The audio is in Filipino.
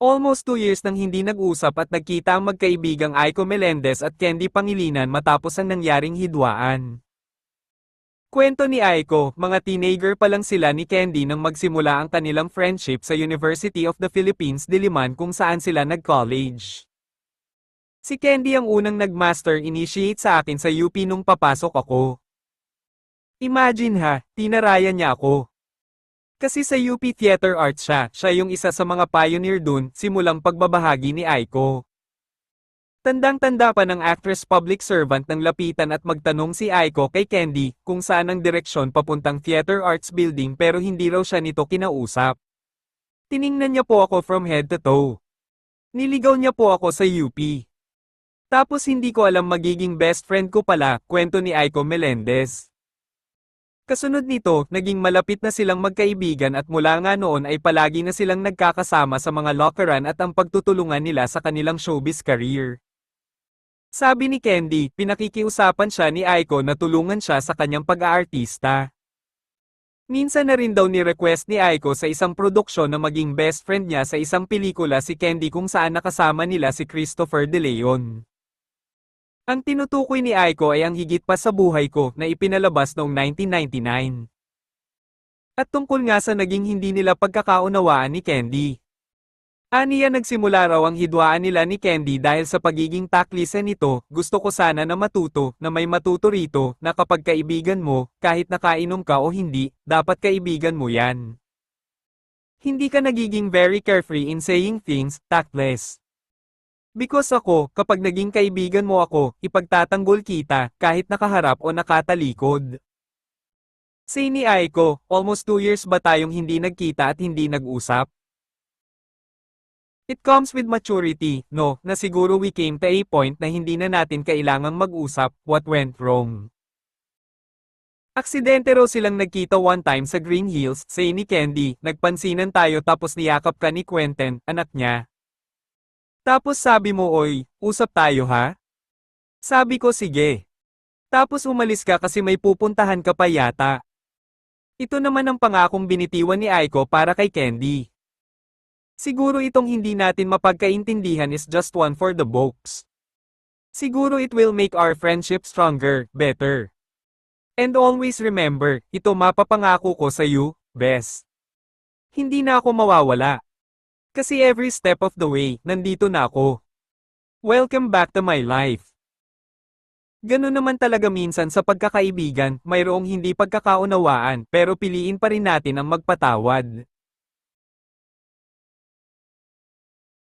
Almost 2 years nang hindi nag-usap at nagkita ang magkaibigang Aiko Melendez at Candy Pangilinan matapos ang nangyaring hidwaan. Kwento ni Aiko, mga teenager pa lang sila ni Candy nang magsimula ang kanilang friendship sa University of the Philippines Diliman kung saan sila nag-college. Si Candy ang unang nag-master initiate sa akin sa UP nung papasok ako. Imagine ha, tinarayan niya ako. Kasi sa UP Theater Arts siya yung isa sa mga pioneer dun, simulang pagbabahagi ni Aiko. Tandang-tanda pa ng actress public servant nang lapitan at magtanong si Aiko kay Candy kung saan ang direksyon papuntang Theater Arts Building pero hindi raw siya nito kinausap. Tiningnan niya po ako from head to toe. Niligaw niya po ako sa UP. Tapos hindi ko alam magiging best friend ko pala, kwento ni Aiko Melendez. Kasunod nito, naging malapit na silang magkaibigan at mula nga noon ay palagi na silang nagkakasama sa mga lockeran at ang pagtutulungan nila sa kanilang showbiz career. Sabi ni Candy, pinakikiusapan siya ni Aiko na tulungan siya sa kanyang pag-aartista. Minsan na rin daw ni-request ni Aiko sa isang produksyon na maging best friend niya sa isang pelikula si Candy kung saan nakasama nila si Christopher De Leon. Ang tinutukoy ni Aiko ay ang higit pa sa buhay ko na ipinalabas noong 1999. At tungkol nga sa naging hindi nila pagkakaunawaan ni Candy. Aniya nagsimula raw ang hidwaan nila ni Candy dahil sa pagiging taklisa nito, gusto ko sana na matuto, na may matuto rito, na kapag kaibigan mo, kahit nakainom ka o hindi, dapat kaibigan mo yan. Hindi ka nagiging very carefree in saying things, tactless. Because ako, kapag naging kaibigan mo ako, ipagtatanggol kita, kahit nakaharap o nakatalikod. Say ni Aiko, almost 2 years ba tayong hindi nagkita at hindi nag-usap? It comes with maturity, no, na siguro we came to a point na hindi na natin kailangang mag-usap, what went wrong. Aksidente raw silang nagkita one time sa Green Hills, say ni Candy, nagpansinan tayo tapos niyakap ka ni Quentin, anak niya. Tapos sabi mo oy, usap tayo ha? Sabi ko sige. Tapos umalis ka kasi may pupuntahan ka pa yata. Ito naman ang pangakong binitiwan ni Aiko para kay Candy. Siguro itong hindi natin mapagkaintindihan is just one for the books. Siguro it will make our friendship stronger, better. And always remember, ito mapapangako ko sa iyo, bes. Hindi na ako mawawala. Kasi every step of the way, nandito na ako. Welcome back to my life. Ganun naman talaga minsan sa pagkakaibigan, mayroong hindi pagkakaunawaan, pero piliin pa rin natin ang magpatawad.